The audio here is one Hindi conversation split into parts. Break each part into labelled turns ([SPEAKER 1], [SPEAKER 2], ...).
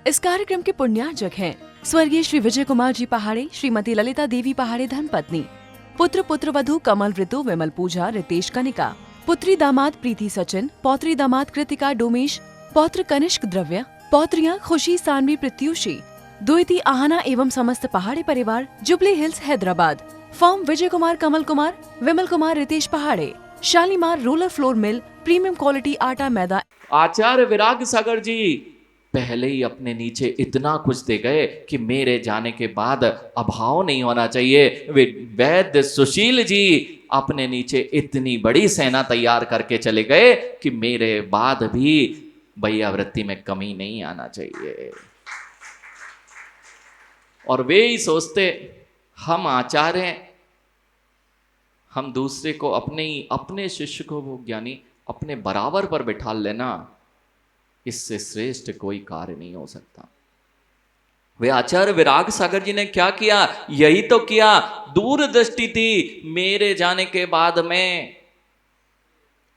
[SPEAKER 1] इस कार्यक्रम के पुण्यार्जक हैं स्वर्गीय श्री विजय कुमार जी पहाड़े, श्रीमती ललिता देवी पहाड़े धर्मपत्नी, पुत्र पुत्रवधू कमल ऋतु विमल पूजा रितेश कनिका, पुत्री दामाद प्रीति सचिन, पौत्री दामाद कृतिका डोमेश, पौत्र कनिष्क द्रव्य, पौत्रियां खुशी सानवी प्रत्युषी, द्विती आहना एवं समस्त पहाड़े परिवार, jubilee hills Hyderabad. Firm Vijay Kumar Kamal Kumar Vimal Kumar Ritesh पहाड़े, Shalimar roller flour mill, premium quality आटा मैदा।
[SPEAKER 2] आचार्य विराग सागर जी पहले ही अपने नीचे इतना कुछ दे गए कि मेरे जाने के बाद अभाव नहीं होना चाहिए। वे वैद्य सुशील जी अपने नीचे इतनी बड़ी सेना तैयार करके चले गए कि मेरे बाद भी वैयावृत्ति में कमी नहीं आना चाहिए। और वे ही सोचते हम आचार्य हैं, हम दूसरे को अपने शिष्य को वो ज्ञानी अपने बराबर पर बिठा लेना, इससे श्रेष्ठ कोई कार्य नहीं हो सकता। वे आचार्य विराग सागर जी ने क्या किया? यही तो किया। दूरदृष्टि थी, मेरे जाने के बाद में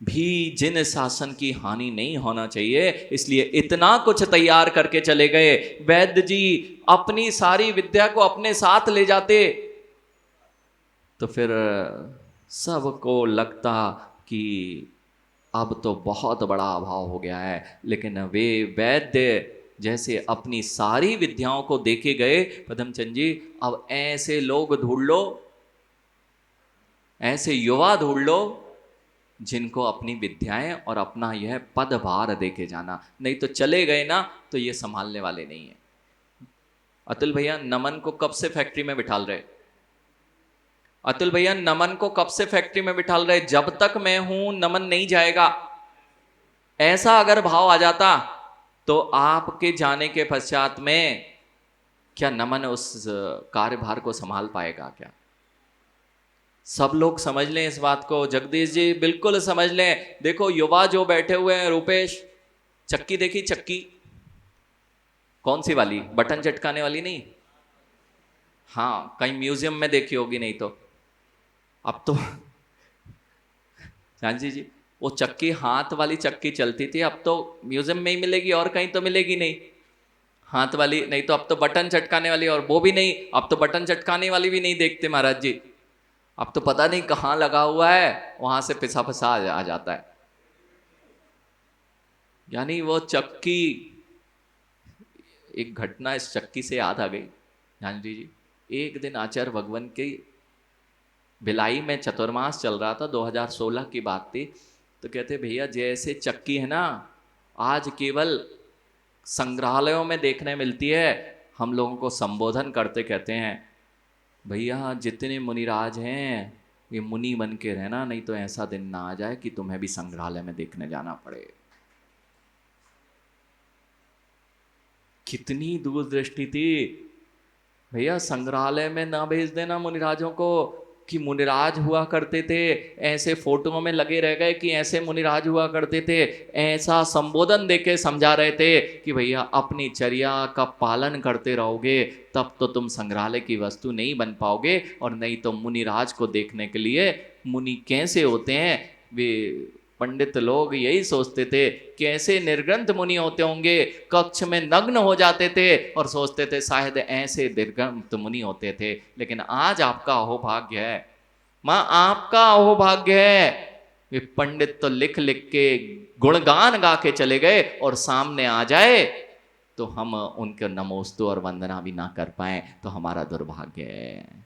[SPEAKER 2] भी जिन शासन की हानि नहीं होना चाहिए, इसलिए इतना कुछ तैयार करके चले गए। वैद्य जी अपनी सारी विद्या को अपने साथ ले जाते तो फिर सबको लगता कि अब तो बहुत बड़ा अभाव हो गया है। लेकिन वे वैद्य जैसे अपनी सारी विद्याओं को देखे गए, पदमचंद जी अब ऐसे लोग ढूंढ लो, ऐसे युवा ढूंढ लो जिनको अपनी विद्याएं और अपना यह पदभार देके जाना, नहीं तो चले गए ना तो ये संभालने वाले नहीं है। अतुल भैया नमन को कब से फैक्ट्री में बिठाल रहे? अतुल भैया नमन को कब से फैक्ट्री में बिठाल रहे? जब तक मैं हूं नमन नहीं जाएगा। ऐसा अगर भाव आ जाता तो आपके जाने के पश्चात में क्या नमन उस कार्यभार को संभाल पाएगा क्या? सब लोग समझ लें इस बात को। जगदीश जी बिल्कुल समझ लें। देखो युवा जो बैठे हुए हैं, रूपेश, चक्की देखी? चक्की कौन सी वाली? बटन चटकाने वाली नहीं? हाँ, कहीं म्यूजियम में देखी होगी, नहीं तो अब तो जानजी जी वो चक्की हाथ वाली चक्की चलती थी, अब तो म्यूजियम में ही मिलेगी और कहीं तो मिलेगी नहीं हाथ वाली। नहीं तो अब तो बटन चटकाने वाली, और वो भी नहीं, अब तो बटन चटकाने वाली भी नहीं देखते महाराज जी। अब तो पता नहीं कहाँ लगा हुआ है, वहां से पिसा फसा आ जाता है। यानी वो चक्की, एक घटना इस चक्की से याद आ गई जानजी जी। एक दिन आचार्य भगवान के भिलाई में चतुर्मास चल रहा था, 2016 की बात थी। तो कहते भैया जैसे चक्की है ना, आज केवल संग्रहालयों में देखने मिलती है। हम लोगों को संबोधन करते कहते हैं भैया जितने मुनिराज हैं ये मुनि बन के रहना, नहीं तो ऐसा दिन ना आ जाए कि तुम्हें भी संग्रहालय में देखने जाना पड़े। कितनी दूरदृष्टि थी भैया। संग्रहालय में ना भेज देना मुनिराजों को कि मुनिराज हुआ करते थे, ऐसे फोटोओं में लगे रह गए कि ऐसे मुनिराज हुआ करते थे। ऐसा संबोधन देके समझा रहे थे कि भैया अपनी चर्या का पालन करते रहोगे तब तो तुम संग्रहालय की वस्तु नहीं बन पाओगे, और नहीं तो मुनिराज को देखने के लिए मुनि कैसे होते हैं, वे पंडित लोग यही सोचते थे कैसे निर्ग्रंथ मुनि होते होंगे, कक्ष में नग्न हो जाते थे और सोचते थे शायद ऐसे निर्ग्रंथ मुनि होते थे। लेकिन आज आपका अहोभाग्य है माँ, आपका अहोभाग्य है, वे पंडित तो लिख लिख के गुणगान गा के चले गए और सामने आ जाए तो हम उनके नमोस्तु और वंदना भी ना कर पाए, तो हमारा दुर्भाग्य है।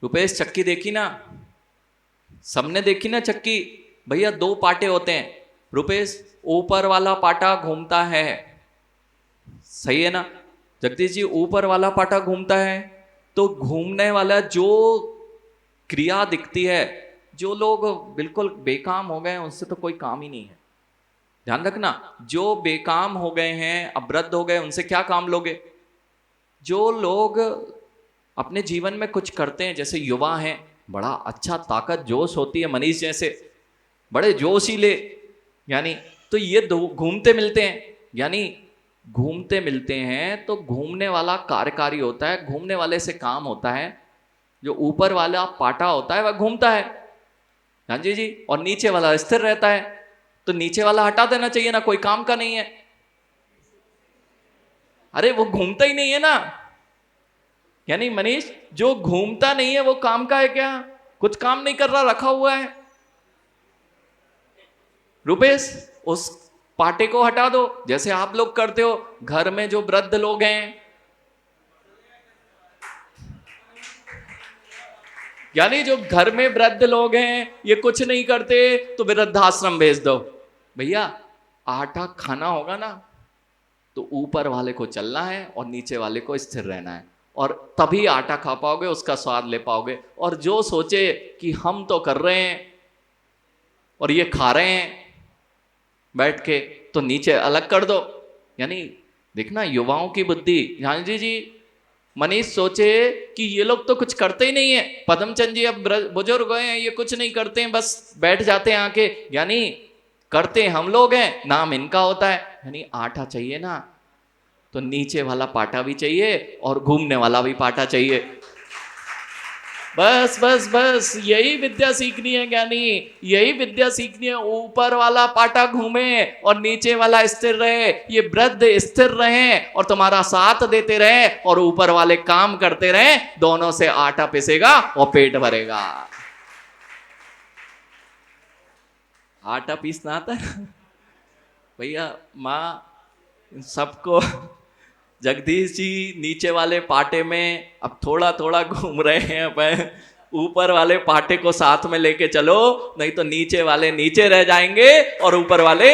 [SPEAKER 2] रुपेश चक्की देखी ना? सबने देखी ना चक्की? भैया दो पाटे होते हैं रुपेश, ऊपर वाला पाटा घूमता है, सही है ना जगदीश जी? ऊपर वाला पाटा घूमता है तो घूमने वाला जो क्रिया दिखती है, जो लोग बिल्कुल बेकाम हो गए हैं उनसे तो कोई काम ही नहीं है। ध्यान रखना, जो बेकाम हो गए हैं, अवृद्ध हो गए, उनसे क्या काम लोगे? जो लोग अपने जीवन में कुछ करते हैं, जैसे युवा हैं, बड़ा अच्छा ताकत जोश होती है, मनीष जैसे बड़े जोशीले, यानी तो ये दो घूमते मिलते हैं, यानी घूमते मिलते हैं तो घूमने वाला कार्यकारी होता है, घूमने वाले से काम होता है। जो ऊपर वाला पाटा होता है वह घूमता है, हाँ जी जी, और नीचे वाला स्थिर रहता है। तो नीचे वाला हटा देना चाहिए ना, कोई काम का नहीं है। अरे वो घूमता ही नहीं है ना। यानी मनीष, जो घूमता नहीं है वो काम का है क्या? कुछ काम नहीं कर रहा, रखा हुआ है। रुपेश, उस पाटे को हटा दो, जैसे आप लोग करते हो। घर में जो वृद्ध लोग हैं, यानी जो घर में वृद्ध लोग हैं, ये कुछ नहीं करते तो वृद्धाश्रम भेज दो। भैया, आटा खाना होगा ना, तो ऊपर वाले को चलना है और नीचे वाले को स्थिर रहना है, और तभी आटा खा पाओगे, उसका स्वाद ले पाओगे। और जो सोचे कि हम तो कर रहे हैं और ये खा रहे हैं बैठ के, तो नीचे अलग कर दो। यानी देखना युवाओं की बुद्धि। झांझी जी, मनीष सोचे कि ये लोग तो कुछ करते ही नहीं है, पद्मचंद जी अब बुजुर्ग गए हैं, ये कुछ नहीं करते हैं, बस बैठ जाते हैं आके। यानी करते हम लोग हैं, नाम इनका होता है। यानी आटा चाहिए ना, तो नीचे वाला पाटा भी चाहिए और घूमने वाला भी पाटा चाहिए। बस बस बस, यही विद्या सीखनी है ज्ञानी, यही विद्या सीखनी है। ऊपर वाला पाटा घूमे और नीचे वाला स्थिर रहे, ये वृद्ध स्थिर रहे और तुम्हारा साथ देते रहे, और ऊपर वाले काम करते रहे, दोनों से आटा पिसेगा और पेट भरेगा। आटा पीसना आता है भैया। माँ सबको, जगदीश जी नीचे वाले पाटे में अब थोड़ा थोड़ा घूम रहे हैं, अब ऊपर वाले पाटे को साथ में लेके चलो, नहीं तो नीचे वाले नीचे रह जाएंगे और ऊपर वाले,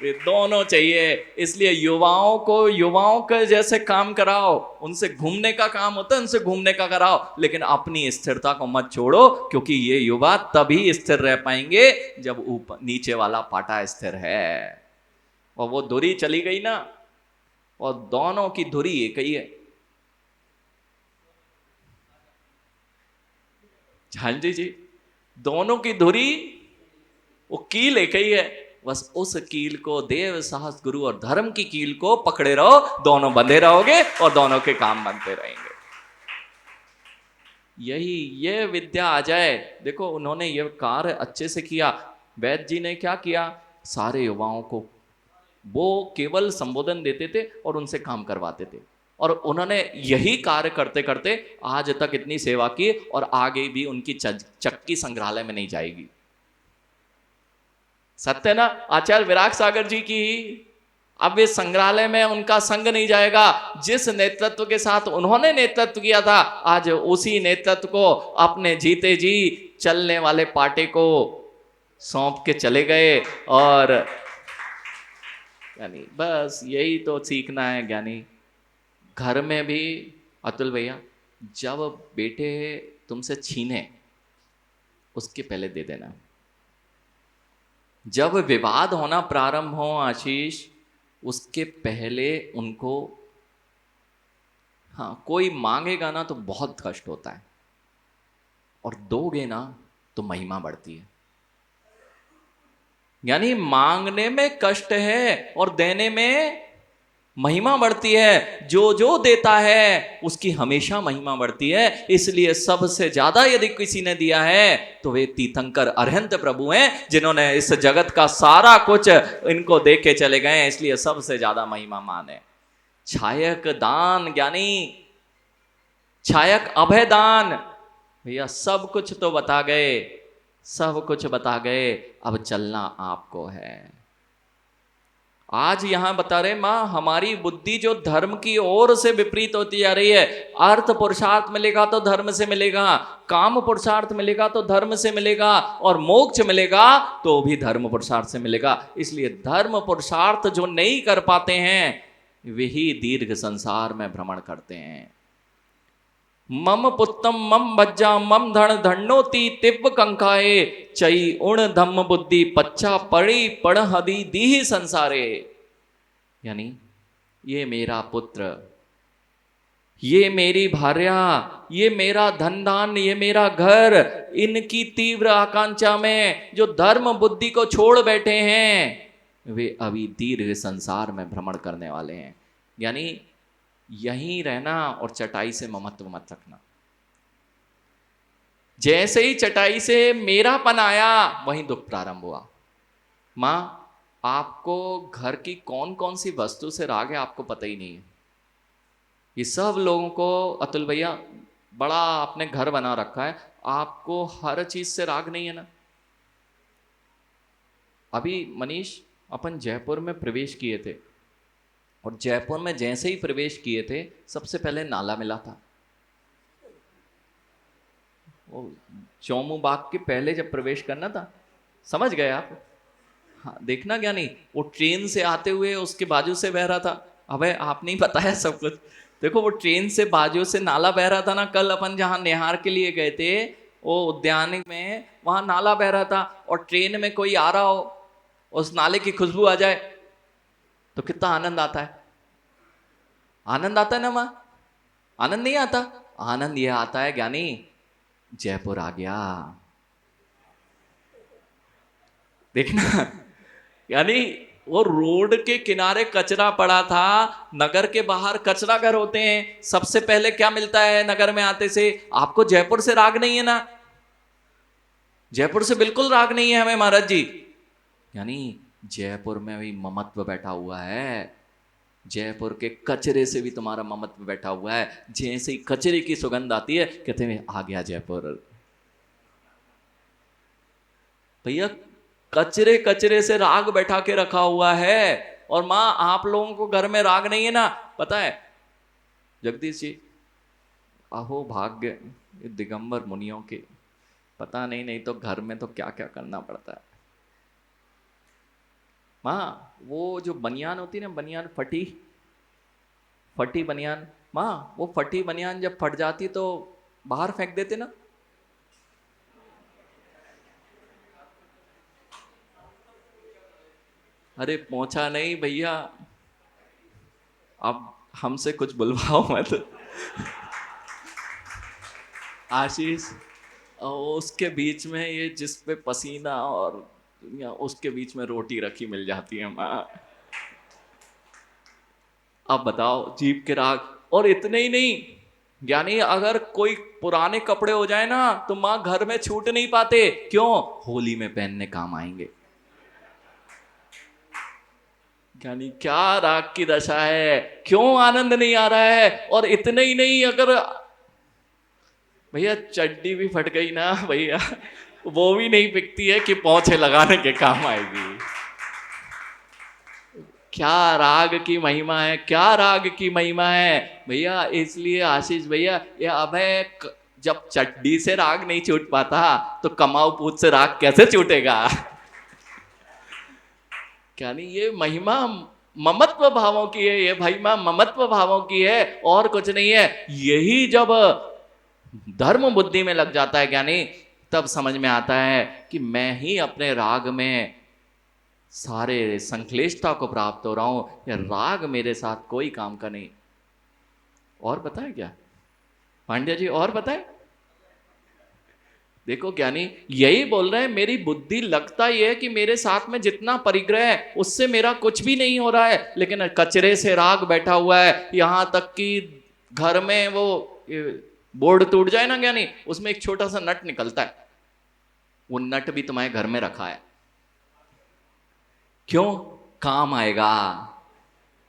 [SPEAKER 2] ये दोनों चाहिए। इसलिए युवाओं को युवाओं के जैसे काम कराओ, उनसे घूमने का काम होता है, उनसे घूमने का कराओ, लेकिन अपनी स्थिरता को मत छोड़ो, क्योंकि ये युवा तभी स्थिर रह पाएंगे जब ऊपर नीचे वाला पाटा स्थिर है। और वो धुरी चली गई ना, और दोनों की धुरी एक ही है। झांझी जी, दोनों की धुरी, वो कील एक ही है। बस उस कील को, देव साहस गुरु और धर्म की कील को पकड़े रहो, दोनों बंधे रहोगे और दोनों के काम बनते रहेंगे। यही ये विद्या आ जाए। देखो उन्होंने ये कार्य अच्छे से किया। वैद्य जी ने क्या किया, सारे युवाओं को वो केवल संबोधन देते थे और उनसे काम करवाते थे, और उन्होंने यही कार्य करते करते आज तक इतनी सेवा की, और आगे भी उनकी चक्की संग्रहालय में नहीं जाएगी। सत्य ना। आचार्य विराग सागर जी की, अब इस संग्रहालय में उनका संग नहीं जाएगा। जिस नेतृत्व के साथ उन्होंने नेतृत्व किया था, आज उसी नेतृत्व को अपने जीते जी चलने वाले पाटे को सौंप के चले गए। और यानी बस यही तो सीखना है ज्ञानी। घर में भी अतुल भैया, जब बेटे तुमसे छीने उसके पहले दे देना। जब विवाद होना प्रारंभ हो आशीष, उसके पहले उनको, हाँ कोई मांगेगा ना तो बहुत कष्ट होता है, और दोगे ना तो महिमा बढ़ती है। यानी मांगने में कष्ट है और देने में महिमा बढ़ती है। जो जो देता है उसकी हमेशा महिमा बढ़ती है। इसलिए सबसे ज्यादा यदि किसी ने दिया है तो वे तीर्थंकर अरहंत प्रभु हैं, जिन्होंने इस जगत का सारा कुछ इनको दे के चले गए, इसलिए सबसे ज्यादा महिमा माने। छायक दान ज्ञानी, छायक अभय दान, भैया सब कुछ तो बता गए, सब कुछ बता गए, अब चलना आपको है। आज यहां बता रहे मां, हमारी बुद्धि जो धर्म की ओर से विपरीत होती जा रही है। अर्थ पुरुषार्थ मिलेगा तो धर्म से मिलेगा, काम पुरुषार्थ मिलेगा तो धर्म से मिलेगा, और मोक्ष मिलेगा तो भी धर्म पुरुषार्थ से मिलेगा। इसलिए धर्म पुरुषार्थ जो नहीं कर पाते हैं, वही दीर्घ संसार में भ्रमण करते हैं। मम पुत्तम मम बज्जा मम धन धन्नोती तिव्व कंकाए, चई उण धम्म बुद्धि पच्चा पड़ी पड़ हदी दीहि संसारे। यानी ये मेरा पुत्र, ये मेरी भार्या, ये मेरा धन दान, ये मेरा घर, इनकी तीव्र आकांक्षा में जो धर्म बुद्धि को छोड़ बैठे हैं, वे अभी दीर्घ संसार में भ्रमण करने वाले हैं। यानी यहीं रहना और चटाई से ममत्व मत रखना। जैसे ही चटाई से मेरापन आया, वहीं दुख प्रारंभ हुआ। मां, आपको घर की कौन कौन सी वस्तु से राग है आपको पता ही नहीं है। ये सब लोगों को अतुल भैया बड़ा आपने घर बना रखा है, आपको हर चीज से राग नहीं है ना। अभी मनीष अपन जयपुर में प्रवेश किए थे, और जयपुर में जैसे ही प्रवेश किए थे सबसे पहले नाला मिला था। वो चौमू बाग के पहले जब प्रवेश करना था, समझ गए आप? हाँ देखना क्या नहीं, वो ट्रेन से आते हुए उसके बाजू से बह रहा था। अबे आप नहीं बताया सब कुछ। देखो वो ट्रेन से बाजू से नाला बह रहा था ना, कल अपन जहाँ निहार के लिए गए थे वो उद्यान में, वहां नाला बह रहा था, और ट्रेन में कोई आ रहा हो, उस नाले की खुशबू आ जाए तो कितना आनंद आता है। आनंद आता है ना माँ? आनंद नहीं आता? आनंद ये आता है ज्ञानी, जयपुर आ गया। देखना यानी वो रोड के किनारे कचरा पड़ा था, नगर के बाहर कचरा घर होते हैं, सबसे पहले क्या मिलता है नगर में आते से? आपको जयपुर से राग नहीं है ना? जयपुर से बिल्कुल राग नहीं है हमें महाराज जी। यानी जयपुर में भी ममत्व बैठा हुआ है, जयपुर के कचरे से भी तुम्हारा ममत्व बैठा हुआ है। जैसे ही कचरे की सुगंध आती है कहते हैं आ गया जयपुर। भैया कचरे कचरे से राग बैठा के रखा हुआ है। और माँ आप लोगों को घर में राग नहीं है ना, पता है जगदीश जी? अहो भाग्य दिगंबर मुनियों के, पता नहीं, नहीं तो घर में तो क्या क्या करना पड़ता है। माँ वो जो बनियान होती है ना, बनियान फटी बनियान, माँ वो फटी बनियान जब फट जाती तो बाहर फेंक देते ना। अरे पहुंचा नहीं भैया, अब हमसे कुछ बुलवाओ मत। आशीष उसके बीच में ये जिस पे पसीना और उसके बीच में रोटी रखी मिल जाती है माँ। अब बताओ जीभ के राग। और इतने ही नहीं यानी अगर कोई पुराने कपड़े हो जाए ना तो माँ घर में छूट नहीं पाते। क्यों? होली में पहनने काम आएंगे। यानी क्या राग की दशा है, क्यों आनंद नहीं आ रहा है। और इतने ही नहीं, अगर भैया चड्डी भी फट गई ना भैया, वो भी नहीं बिकती है कि पोंछे लगाने के काम आएगी। क्या राग की महिमा है, क्या राग की महिमा है भैया। इसलिए आशीष भैया ये अभय, जब चड्डी से राग नहीं छूट पाता तो कमाऊ पूत से राग कैसे छूटेगा? क्या नहीं, ये महिमा ममत्व भावों की है, ये महिमा ममत्व भावों की है और कुछ नहीं है। यही जब धर्म बुद्धि में लग जाता है ज्ञानी, तब समझ में आता है कि मैं ही अपने राग में सारे संश्लेषता को प्राप्त हो रहा हूं, या राग मेरे साथ कोई काम का नहीं। और बताए क्या पांड्या जी, और बताए? देखो ज्ञानी यही बोल रहे हैं, मेरी बुद्धि लगता ही है कि मेरे साथ में जितना परिग्रह है उससे मेरा कुछ भी नहीं हो रहा है, लेकिन कचरे से राग बैठा हुआ है। यहां तक कि घर में वो बोर्ड टूट जाए ना ज्ञानी, उसमें एक छोटा सा नट निकलता है, वो नट भी तुम्हारे घर में रखा है। क्यों? काम आएगा।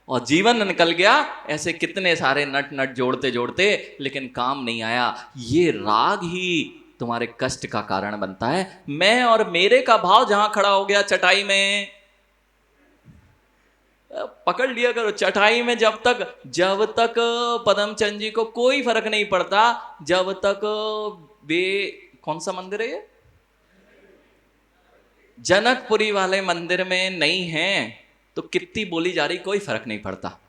[SPEAKER 2] और जीवन निकल गया, ऐसे कितने सारे नट नट जोड़ते जोड़ते, लेकिन काम नहीं आया। ये राग ही तुम्हारे कष्ट का कारण बनता है। मैं और मेरे का भाव जहां खड़ा हो गया चटाई में, पकड़ लिया करो चटाई में। जब तक पदमचंद जी को कोई फर्क नहीं पड़ता, जब तक वे, कौन सा मंदिर है ये, जनकपुरी वाले मंदिर में नहीं है, तो कितनी बोली जा रही कोई फर्क नहीं पड़ता।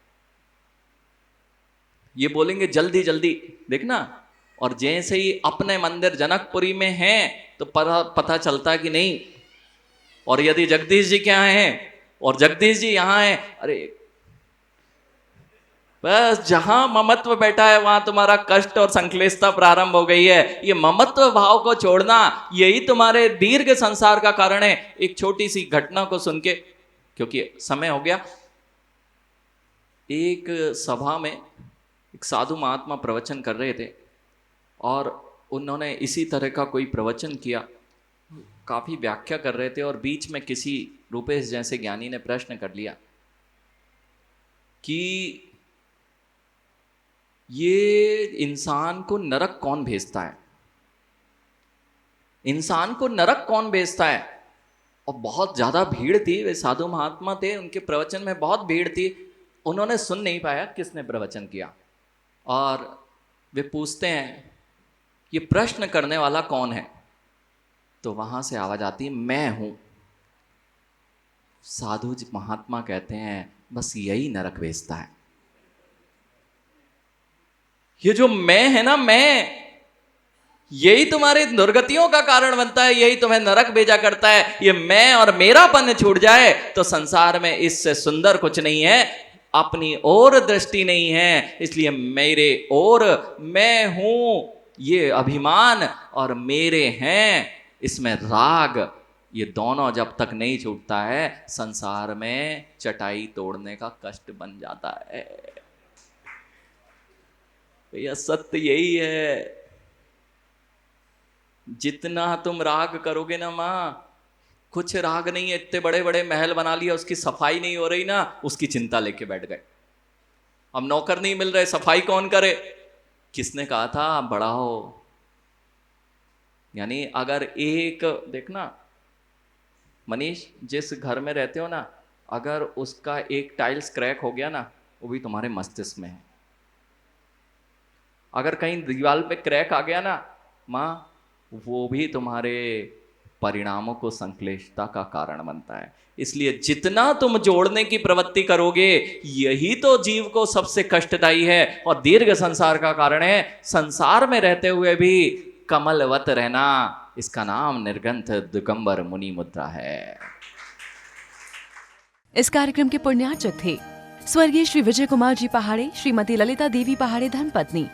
[SPEAKER 2] ये बोलेंगे जल्दी जल्दी देखना, और जैसे ही अपने मंदिर जनकपुरी में हैं तो पता चलता कि नहीं। और यदि जगदीश जी क्या हैं और जगदीश जी यहां हैं, अरे बस जहां ममत्व बैठा है वहां तुम्हारा कष्ट और संक्लेशता प्रारंभ हो गई है। ये ममत्व भाव को छोड़ना, यही तुम्हारे दीर्घ संसार का कारण है। एक छोटी सी घटना को सुन के, क्योंकि समय हो गया, एक सभा में एक साधु महात्मा प्रवचन कर रहे थे, और उन्होंने इसी तरह का कोई प्रवचन किया, काफी व्याख्या कर रहे थे, और बीच में किसी रूपेश जैसे ज्ञानी ने प्रश्न कर लिया कि ये इंसान को नरक कौन भेजता है, इंसान को नरक कौन भेजता है। और बहुत ज्यादा भीड़ थी, वे साधु महात्मा थे, उनके प्रवचन में बहुत भीड़ थी, उन्होंने सुन नहीं पाया किसने प्रवचन किया। और वे पूछते हैं ये प्रश्न करने वाला कौन है, तो वहां से आवाज आती है मैं हूं। साधु जी महात्मा कहते हैं बस यही नरक भेजता है। ये जो मैं है ना, मैं, यही तुम्हारी दुर्गतियों का कारण बनता है, यही तुम्हें नरक भेजा करता है। ये मैं और मेरापन छूट जाए तो संसार में इससे सुंदर कुछ नहीं है। अपनी ओर दृष्टि नहीं है, इसलिए मेरे ओर, मैं हूं, ये अभिमान और मेरे हैं, इसमें राग, ये दोनों जब तक नहीं छूटता है संसार में चटाई तोड़ने का कष्ट बन जाता है। भैया सत्य यही है। जितना तुम राग करोगे ना माँ, कुछ राग नहीं है, इतने बड़े बड़े महल बना लिया, उसकी सफाई नहीं हो रही ना, उसकी चिंता लेके बैठ गए। अब नौकर नहीं मिल रहे, सफाई कौन करे। किसने कहा था बढ़ाओ। यानी अगर एक, देखना मनीष, जिस घर में रहते हो ना, अगर उसका एक टाइल्स क्रैक हो गया ना, वो भी तुम्हारे मस्तिष्क में है। अगर कहीं दीवार पे क्रैक आ गया ना माँ, वो भी तुम्हारे परिणामों को संश्लेषता का कारण बनता है। इसलिए जितना तुम जोड़ने की प्रवृत्ति करोगे, यही तो जीव को सबसे कष्टदायी है और दीर्घ संसार का कारण है। संसार में रहते हुए भी कमलवत रहना, इसका नाम निर्गंथ दिगंबर मुनि मुद्रा है।
[SPEAKER 1] इस कार्यक्रम के पुण्यार्चक थे स्वर्गीय श्री विजय कुमार जी पहाड़े, श्रीमती ललिता देवी पहाड़े धर्मपत्नी,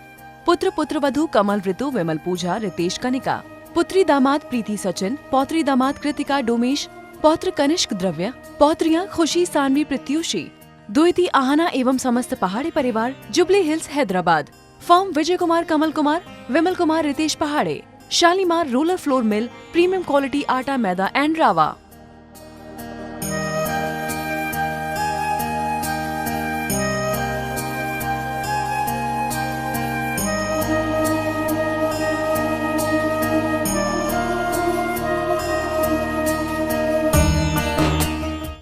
[SPEAKER 1] पुत्र पुत्रवधू कमल ऋतु विमल पूजा रितेश कनिका, पुत्री दामाद प्रीति सचिन, पौत्री दामाद कृतिका डोमेश, पौत्र कनिष्क द्रव्य, पौत्रियां खुशी सानवी प्रत्युषी, द्विती आहना एवं समस्त पहाड़ी परिवार, jubilee hills Hyderabad. Firm Vijay Kumar, Kamal Kumar, Vimal Kumar, Ritesh पहाड़े, Shalimar roller flour mill, premium quality आटा मैदा एंड रावा।